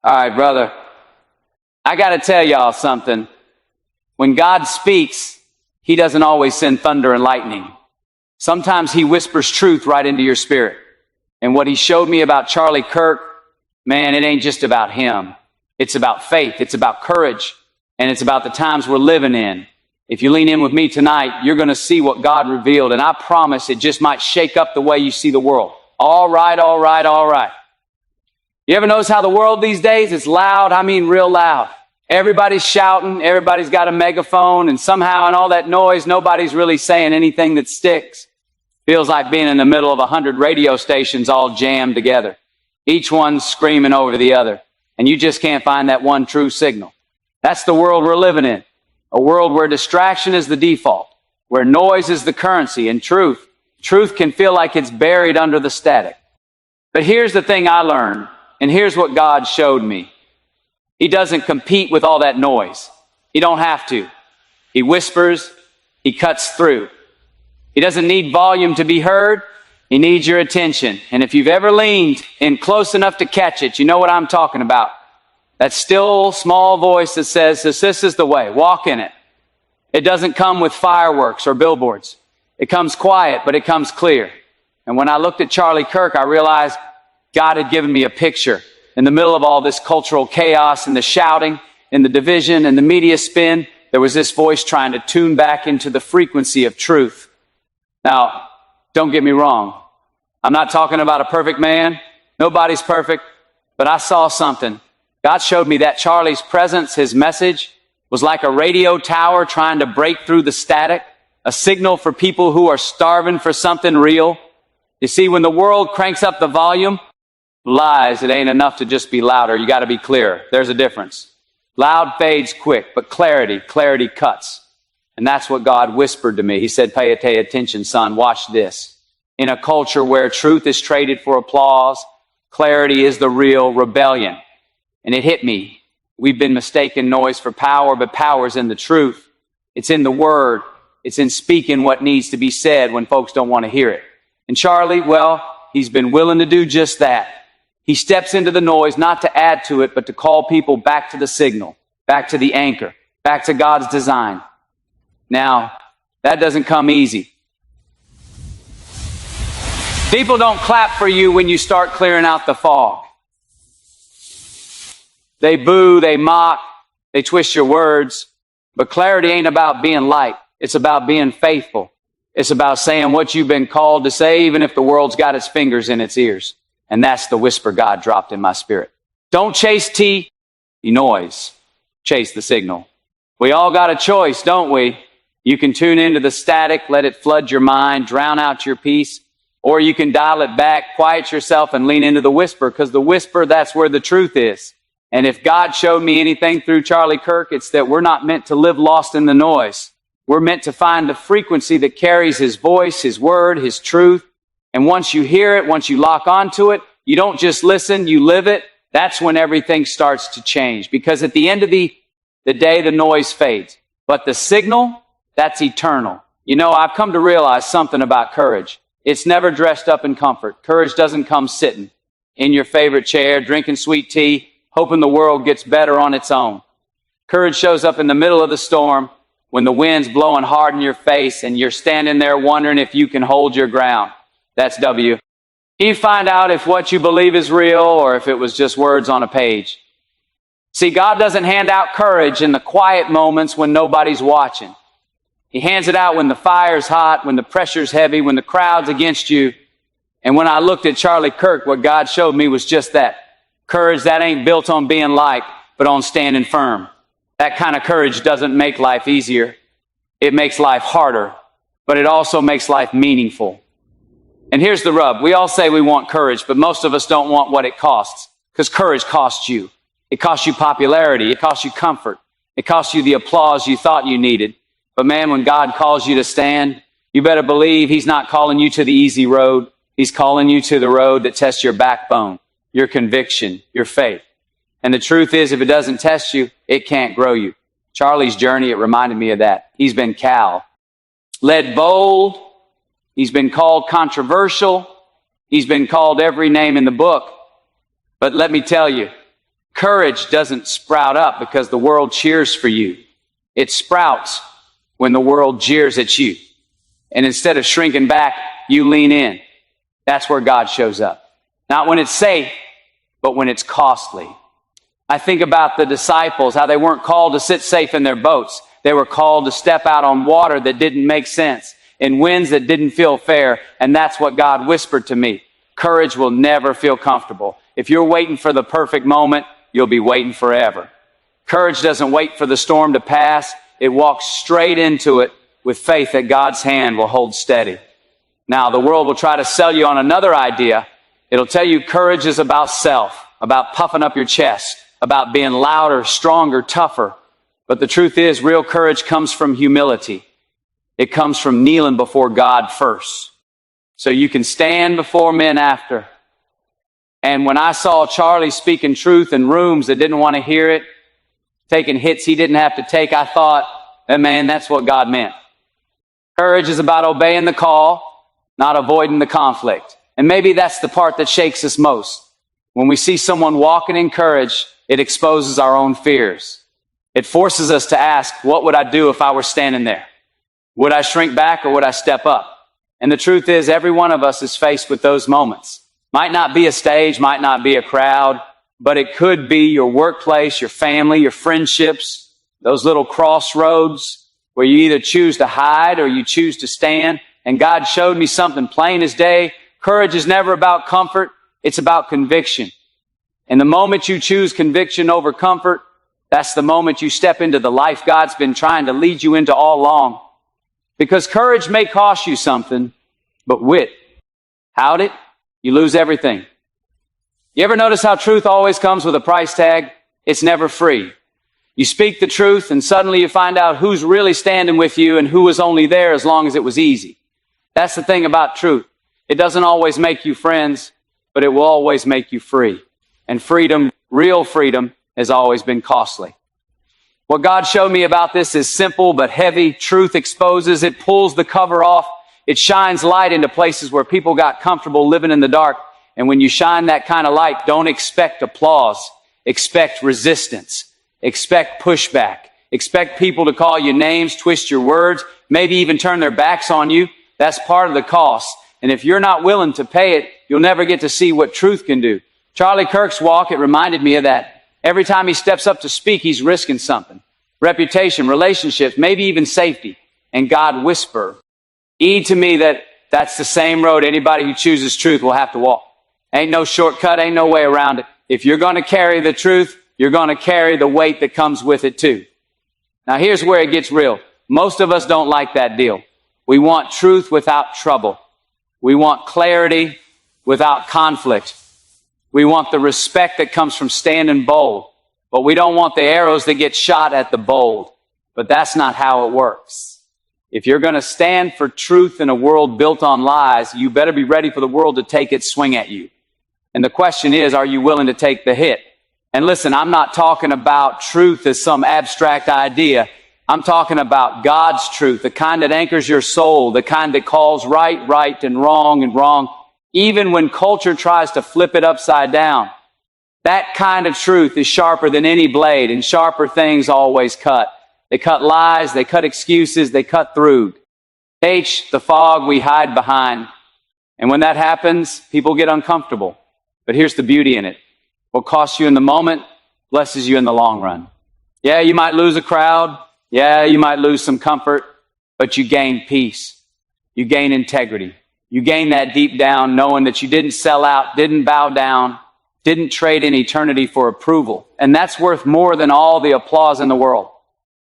All right, brother. I got to tell y'all something. When God speaks, he doesn't always send thunder and lightning. Sometimes he whispers truth right into your spirit. And what he showed me about Charlie Kirk, man, it ain't just about him. It's about faith. It's about courage. And it's about the times we're living in. If you lean in with me tonight, you're going to see what God revealed. And I promise it just might shake up the way you see the world. All right, all right, all right. You ever notice how the world these days is loud? I mean real loud. Everybody's shouting. Everybody's got a megaphone. And somehow in all that noise, nobody's really saying anything that sticks. Feels like being in the middle of 100 radio stations all jammed together. Each one screaming over the other. And you just can't find that one true signal. That's the world we're living in. A world where distraction is the default. Where noise is the currency. And truth can feel like it's buried under the static. But here's the thing I learned. And here's what God showed me. He doesn't compete with all that noise. He don't have to. He whispers. He cuts through. He doesn't need volume to be heard. He needs your attention. And if you've ever leaned in close enough to catch it, you know what I'm talking about. That still small voice that says, this is the way. Walk in it. It doesn't come with fireworks or billboards. It comes quiet, but it comes clear. And when I looked at Charlie Kirk, I realized God had given me a picture. In the middle of all this cultural chaos and the shouting and the division and the media spin, there was this voice trying to tune back into the frequency of truth. Now, don't get me wrong. I'm not talking about a perfect man. Nobody's perfect. But I saw something. God showed me that Charlie's presence, his message, was like a radio tower trying to break through the static, a signal for people who are starving for something real. You see, when the world cranks up the volume, lies, it ain't enough to just be louder. You got to be clear. There's a difference. Loud fades quick, but clarity cuts. And that's what God whispered to me. He said, pay attention, son. Watch this. In a culture where truth is traded for applause, clarity is the real rebellion. And it hit me. We've been mistaking noise for power, but power's in the truth. It's in the word. It's in speaking what needs to be said when folks don't want to hear it. And Charlie, well, he's been willing to do just that. He steps into the noise not to add to it, but to call people back to the signal, back to the anchor, back to God's design. Now, that doesn't come easy. People don't clap for you when you start clearing out the fog. They boo, they mock, they twist your words. But clarity ain't about being light. It's about being faithful. It's about saying what you've been called to say, even if the world's got its fingers in its ears. And that's the whisper God dropped in my spirit. Don't chase noise. Chase the signal. We all got a choice, don't we? You can tune into the static, let it flood your mind, drown out your peace. Or you can dial it back, quiet yourself, and lean into the whisper. Because the whisper, that's where the truth is. And if God showed me anything through Charlie Kirk, it's that we're not meant to live lost in the noise. We're meant to find the frequency that carries his voice, his word, his truth. And once you hear it, once you lock onto it, you don't just listen, you live it. That's when everything starts to change. Because at the end of the day, the noise fades. But the signal, that's eternal. You know, I've come to realize something about courage. It's never dressed up in comfort. Courage doesn't come sitting in your favorite chair, drinking sweet tea, hoping the world gets better on its own. Courage shows up in the middle of the storm when the wind's blowing hard in your face and you're standing there wondering if you can hold your ground. That's W. You find out if what you believe is real or if it was just words on a page. See, God doesn't hand out courage in the quiet moments when nobody's watching. He hands it out when the fire's hot, when the pressure's heavy, when the crowd's against you. And when I looked at Charlie Kirk, what God showed me was just that. Courage that ain't built on being liked, but on standing firm. That kind of courage doesn't make life easier. It makes life harder, but it also makes life meaningful. And here's the rub. We all say we want courage, but most of us don't want what it costs, because courage costs you. It costs you popularity. It costs you comfort. It costs you the applause you thought you needed. But man, when God calls you to stand, you better believe he's not calling you to the easy road. He's calling you to the road that tests your backbone, your conviction, your faith. And the truth is, if it doesn't test you, it can't grow you. Charlie's journey, it reminded me of that. He's been Cal. Led bold. He's been called controversial. He's been called every name in the book. But let me tell you, Courage doesn't sprout up because the world cheers for you. It sprouts when the world jeers at you. And instead of shrinking back, you lean in. That's where God shows up. Not when it's safe, but when it's costly. I think about the disciples, how they weren't called to sit safe in their boats. They were called to step out on water that didn't make sense, in winds that didn't feel fair. And that's what God whispered to me. Courage will never feel comfortable. If you're waiting for the perfect moment, you'll be waiting forever. Courage doesn't wait for the storm to pass. It walks straight into it with faith that God's hand will hold steady. Now, the world will try to sell you on another idea. It'll tell you courage is about self, about puffing up your chest, about being louder, stronger, tougher. But the truth is, real courage comes from humility. It comes from kneeling before God first, so you can stand before men after. And when I saw Charlie speaking truth in rooms that didn't want to hear it, taking hits he didn't have to take, I thought, man, that's what God meant. Courage is about obeying the call, not avoiding the conflict. And maybe that's the part that shakes us most. When we see someone walking in courage, it exposes our own fears. It forces us to ask, what would I do if I were standing there? Would I shrink back or would I step up? And the truth is, every one of us is faced with those moments. Might not be a stage, might not be a crowd, but it could be your workplace, your family, your friendships, those little crossroads where you either choose to hide or you choose to stand. And God showed me something plain as day. Courage is never about comfort. It's about conviction. And the moment you choose conviction over comfort, that's the moment you step into the life God's been trying to lead you into all along. Because courage may cost you something, but wit, how'd it? You lose everything. You ever notice how truth always comes with a price tag? It's never free. You speak the truth and suddenly you find out who's really standing with you and who was only there as long as it was easy. That's the thing about truth. It doesn't always make you friends, but it will always make you free. And freedom, real freedom, has always been costly. What God showed me about this is simple but heavy. Truth exposes, it pulls the cover off. It shines light into places where people got comfortable living in the dark. And when you shine that kind of light, don't expect applause. Expect resistance. Expect pushback. Expect people to call you names, twist your words, maybe even turn their backs on you. That's part of the cost. And if you're not willing to pay it, you'll never get to see what truth can do. Charlie Kirk's walk, it reminded me of that. Every time he steps up to speak, he's risking something. Reputation, relationships, maybe even safety. And God whisper, heed to me that that's the same road anybody who chooses truth will have to walk. Ain't no shortcut, ain't no way around it. If you're going to carry the truth, you're going to carry the weight that comes with it too. Now here's where it gets real. Most of us don't like that deal. We want truth without trouble. We want clarity without conflict. We want the respect that comes from standing bold. But we don't want the arrows that get shot at the bold. But that's not how it works. If you're going to stand for truth in a world built on lies, you better be ready for the world to take its swing at you. And the question is, are you willing to take the hit? And listen, I'm not talking about truth as some abstract idea. I'm talking about God's truth, the kind that anchors your soul, the kind that calls right, right, and wrong, even when culture tries to flip it upside down. That kind of truth is sharper than any blade, and sharper things always cut. They cut lies, they cut excuses, they cut through. The fog we hide behind. And when that happens, people get uncomfortable. But here's the beauty in it. What costs you in the moment blesses you in the long run. Yeah, you might lose a crowd. Yeah, you might lose some comfort, but you gain peace. You gain integrity. You gain that deep down knowing that you didn't sell out, didn't bow down, didn't trade in eternity for approval. And that's worth more than all the applause in the world.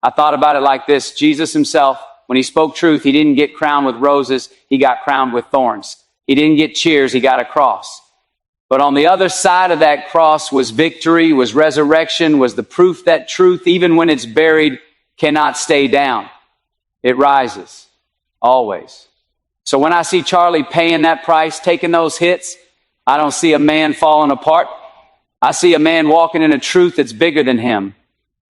I thought about it like this. Jesus himself, when he spoke truth, he didn't get crowned with roses. He got crowned with thorns. He didn't get cheers. He got a cross. But on the other side of that cross was victory, was resurrection, was the proof that truth, even when it's buried, cannot stay down. It rises. Always. So when I see Charlie paying that price, taking those hits, I don't see a man falling apart. I see a man walking in a truth that's bigger than him.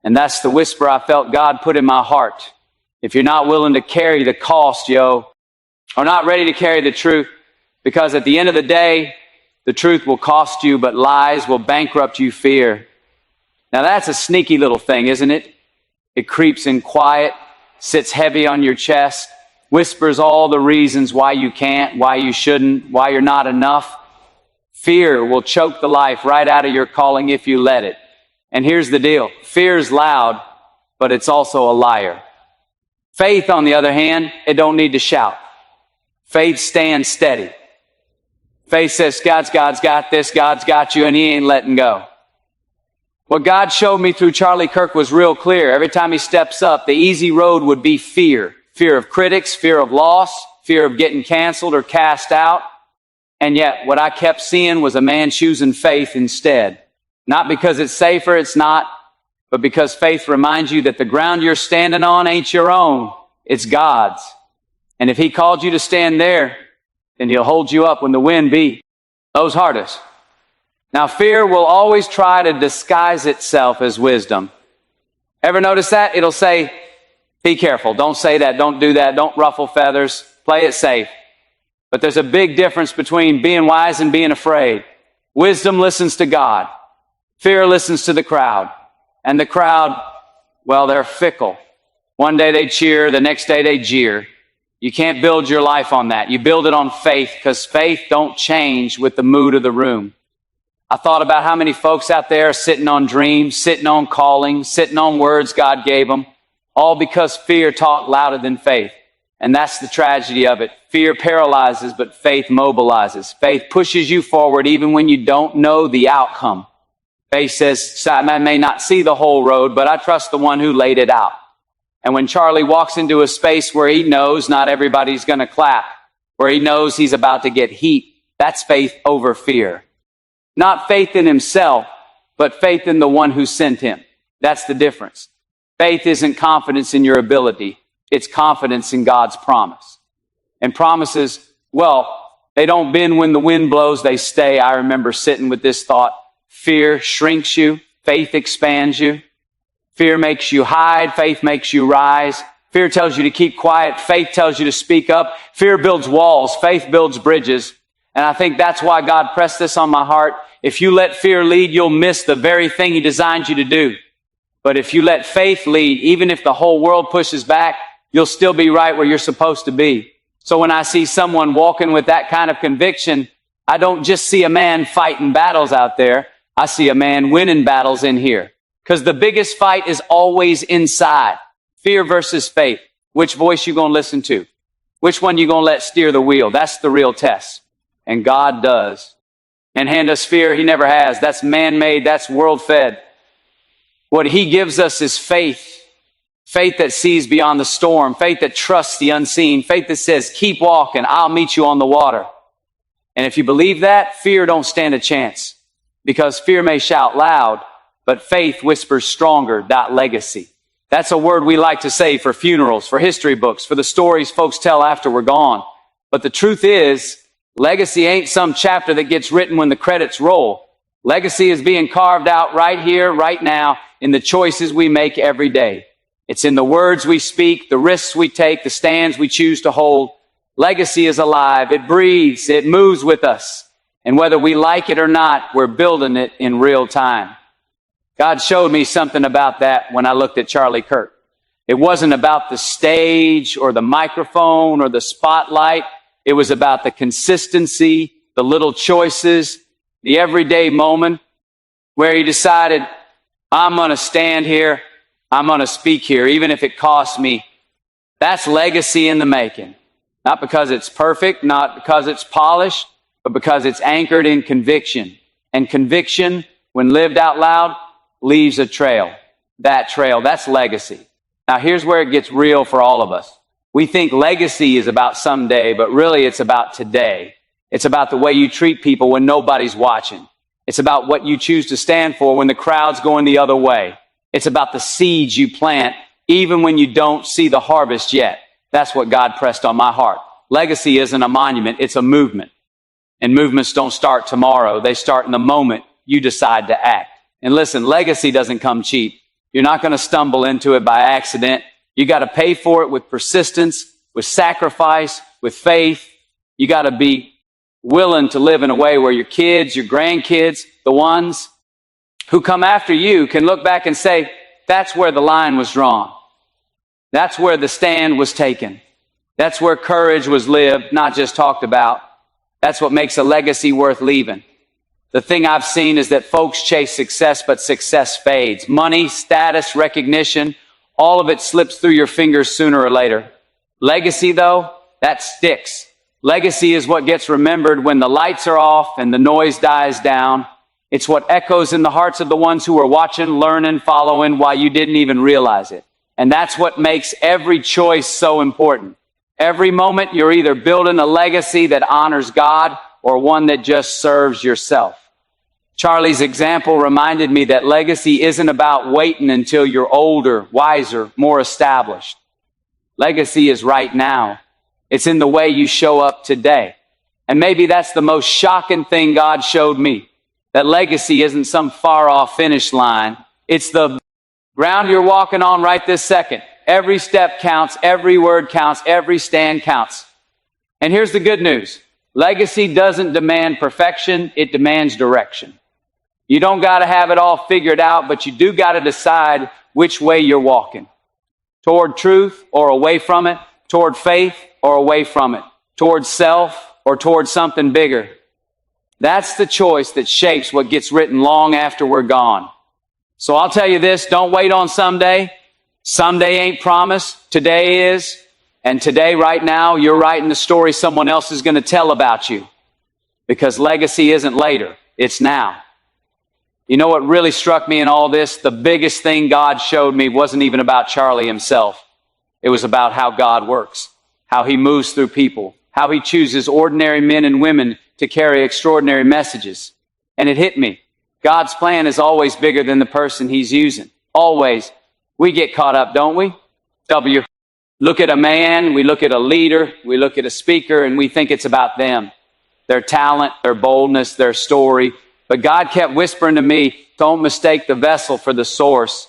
And that's the whisper I felt God put in my heart. If you're not willing to carry the cost, or not ready to carry the truth, because at the end of the day, the truth will cost you, but lies will bankrupt you fear. Now that's a sneaky little thing, isn't it? It creeps in quiet, sits heavy on your chest, whispers all the reasons why you can't, why you shouldn't, why you're not enough. Fear will choke the life right out of your calling if you let it. And here's the deal. Fear is loud, but it's also a liar. Faith, on the other hand, it don't need to shout. Faith stands steady. Faith says, God's got this, God's got you, and he ain't letting go. What God showed me through Charlie Kirk was real clear. Every time he steps up, the easy road would be fear. Fear of critics, fear of loss, fear of getting canceled or cast out. And yet, what I kept seeing was a man choosing faith instead. Not because it's safer, it's not, but because faith reminds you that the ground you're standing on ain't your own, it's God's. And if he called you to stand there, then he'll hold you up when the wind blows hardest. Now, fear will always try to disguise itself as wisdom. Ever notice that? It'll say, be careful, don't say that, don't do that, don't ruffle feathers, play it safe. But there's a big difference between being wise and being afraid. Wisdom listens to God. Fear listens to the crowd. And the crowd, well, they're fickle. One day they cheer, the next day they jeer. You can't build your life on that. You build it on faith, because faith don't change with the mood of the room. I thought about how many folks out there are sitting on dreams, sitting on calling, sitting on words God gave them, all because fear talked louder than faith. And that's the tragedy of it. Fear paralyzes, but faith mobilizes. Faith pushes you forward even when you don't know the outcome. Faith says, I may not see the whole road, but I trust the one who laid it out. And when Charlie walks into a space where he knows not everybody's going to clap, where he knows he's about to get heat, that's faith over fear. Not faith in himself, but faith in the one who sent him. That's the difference. Faith isn't confidence in your ability. It's confidence in God's promise. And promises, well, they don't bend when the wind blows, they stay. I remember sitting with this thought. Fear shrinks you. Faith expands you. Fear makes you hide. Faith makes you rise. Fear tells you to keep quiet. Faith tells you to speak up. Fear builds walls. Faith builds bridges. And I think that's why God pressed this on my heart. If you let fear lead, you'll miss the very thing he designed you to do. But if you let faith lead, even if the whole world pushes back, you'll still be right where you're supposed to be. So when I see someone walking with that kind of conviction, I don't just see a man fighting battles out there. I see a man winning battles in here. Because the biggest fight is always inside. Fear versus faith. Which voice you going to listen to? Which one you going to let steer the wheel? That's the real test. And God does. And hand us fear, he never has. That's man-made. That's world-fed. What he gives us is faith. Faith that sees beyond the storm. Faith that trusts the unseen. Faith that says, keep walking. I'll meet you on the water. And if you believe that, fear don't stand a chance. Because fear may shout loud, but faith whispers stronger. Legacy. That's a word we like to say for funerals, for history books, for the stories folks tell after we're gone. But the truth is, legacy ain't some chapter that gets written when the credits roll. Legacy is being carved out right here, right now, in the choices we make every day. It's in the words we speak, the risks we take, the stands we choose to hold. Legacy is alive. It breathes. It moves with us. And whether we like it or not, we're building it in real time. God showed me something about that when I looked at Charlie Kirk. It wasn't about the stage or the microphone or the spotlight. It was about the consistency, the little choices, the everyday moment where he decided, I'm going to stand here. I'm going to speak here, even if it costs me. That's legacy in the making. Not because it's perfect, not because it's polished, but because it's anchored in conviction. And conviction, when lived out loud, leaves a trail. That trail, that's legacy. Now here's where it gets real for all of us. We think legacy is about someday, but really it's about today. It's about the way you treat people when nobody's watching. It's about what you choose to stand for when the crowd's going the other way. It's about the seeds you plant, even when you don't see the harvest yet. That's what God pressed on my heart. Legacy isn't a monument, it's a movement. And movements don't start tomorrow. They start in the moment you decide to act. And listen, legacy doesn't come cheap. You're not going to stumble into it by accident. You got to pay for it with persistence, with sacrifice, with faith. You got to be willing to live in a way where your kids, your grandkids, the ones who come after you can look back and say, that's where the line was drawn. That's where the stand was taken. That's where courage was lived, not just talked about. That's what makes a legacy worth leaving. The thing I've seen is that folks chase success, but success fades. Money, status, recognition, all of it slips through your fingers sooner or later. Legacy, though, that sticks. Legacy is what gets remembered when the lights are off and the noise dies down. It's what echoes in the hearts of the ones who are watching, learning, following while you didn't even realize it. And that's what makes every choice so important. Every moment you're either building a legacy that honors God or one that just serves yourself. Charlie's example reminded me that legacy isn't about waiting until you're older, wiser, more established. Legacy is right now. It's in the way you show up today. And maybe that's the most shocking thing God showed me. That legacy isn't some far-off finish line. It's the ground you're walking on right this second. Every step counts, every word counts, every stand counts. And here's the good news. Legacy doesn't demand perfection, it demands direction. You don't got to have it all figured out, but you do got to decide which way you're walking. Toward truth or away from it, toward faith or away from it, toward self or toward something bigger. That's the choice that shapes what gets written long after we're gone. So I'll tell you this, don't wait on someday. Someday ain't promised. Today is. And today, right now, you're writing the story someone else is going to tell about you. Because legacy isn't later. It's now. You know what really struck me in all this? The biggest thing God showed me wasn't even about Charlie himself. It was about how God works. How he moves through people. How he chooses ordinary men and women to carry extraordinary messages. And it hit me. God's plan is always bigger than the person he's using. Always. We get caught up, don't we? Look at a man, we look at a leader, we look at a speaker, and we think it's about them. Their talent, their boldness, their story. But God kept whispering to me, don't mistake the vessel for the source.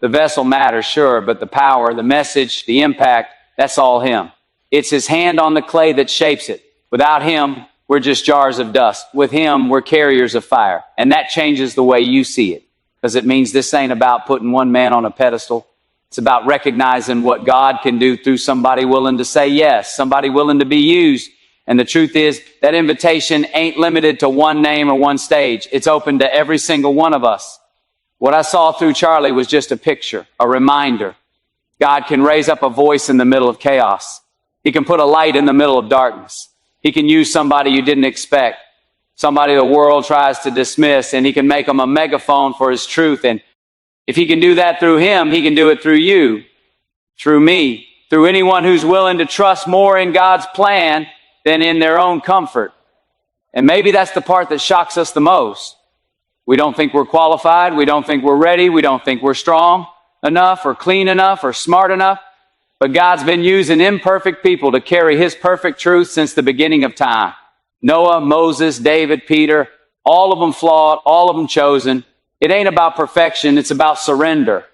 The vessel matters, sure, but the power, the message, the impact, that's all him. It's his hand on the clay that shapes it. Without him, we're just jars of dust. With him, we're carriers of fire. And that changes the way you see it. Because it means this ain't about putting one man on a pedestal. It's about recognizing what God can do through somebody willing to say yes, somebody willing to be used. And the truth is, that invitation ain't limited to one name or one stage. It's open to every single one of us. What I saw through Charlie was just a picture, a reminder. God can raise up a voice in the middle of chaos. He can put a light in the middle of darkness. He can use somebody you didn't expect, somebody the world tries to dismiss, and he can make them a megaphone for his truth. And if he can do that through him, he can do it through you, through me, through anyone who's willing to trust more in God's plan than in their own comfort. And maybe that's the part that shocks us the most. We don't think we're qualified. We don't think we're ready. We don't think we're strong enough or clean enough or smart enough. But God's been using imperfect people to carry his perfect truth since the beginning of time. Noah, Moses, David, Peter, all of them flawed, all of them chosen. It ain't about perfection, it's about surrender.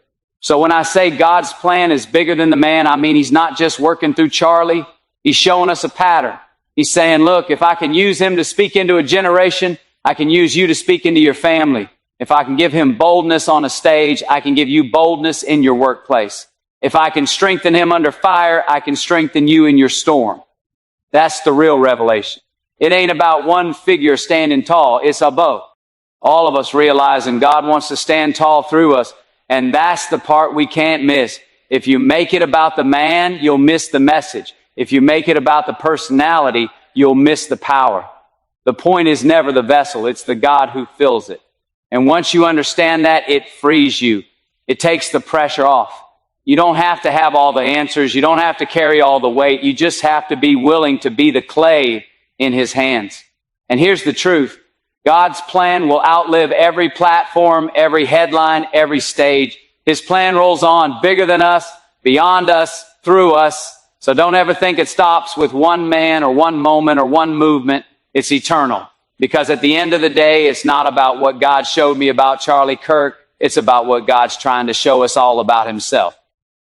So when I say God's plan is bigger than the man, I mean he's not just working through Charlie. He's showing us a pattern. He's saying, look, if I can use him to speak into a generation, I can use you to speak into your family. If I can give him boldness on a stage, I can give you boldness in your workplace. If I can strengthen him under fire, I can strengthen you in your storm. That's the real revelation. It ain't about one figure standing tall. It's a both. All of us realizing God wants to stand tall through us. And that's the part we can't miss. If you make it about the man, you'll miss the message. If you make it about the personality, you'll miss the power. The point is never the vessel. It's the God who fills it. And once you understand that, it frees you. It takes the pressure off. You don't have to have all the answers. You don't have to carry all the weight. You just have to be willing to be the clay in his hands. And here's the truth. God's plan will outlive every platform, every headline, every stage. His plan rolls on bigger than us, beyond us, through us. So don't ever think it stops with one man or one moment or one movement. It's eternal. Because at the end of the day, it's not about what God showed me about Charlie Kirk. It's about what God's trying to show us all about himself.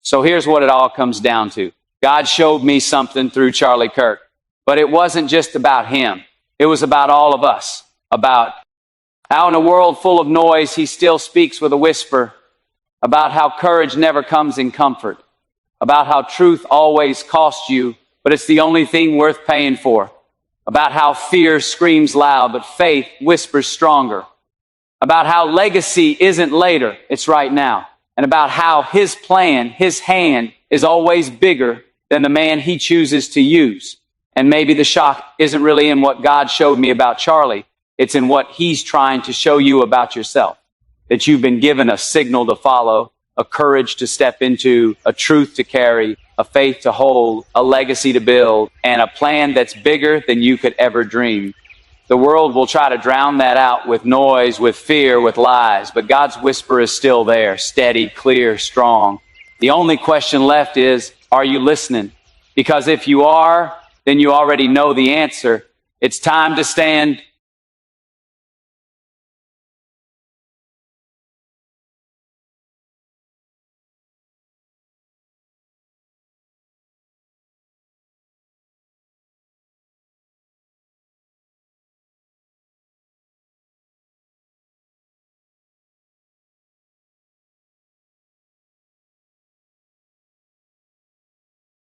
So here's what it all comes down to. God showed me something through Charlie Kirk. But it wasn't just about him. It was about all of us. About How in a world full of noise, he still speaks with a whisper about how courage never comes in comfort, about how truth always costs you, but it's the only thing worth paying for, about how fear screams loud, but faith whispers stronger, about how legacy isn't later, it's right now, and about how his plan, his hand, is always bigger than the man he chooses to use. And maybe the shock isn't really in what God showed me about Charlie. It's in what he's trying to show you about yourself. That you've been given a signal to follow, a courage to step into, a truth to carry, a faith to hold, a legacy to build, and a plan that's bigger than you could ever dream. The world will try to drown that out with noise, with fear, with lies, but God's whisper is still there, steady, clear, strong. The only question left is, are you listening? Because if you are, then you already know the answer. It's time to stand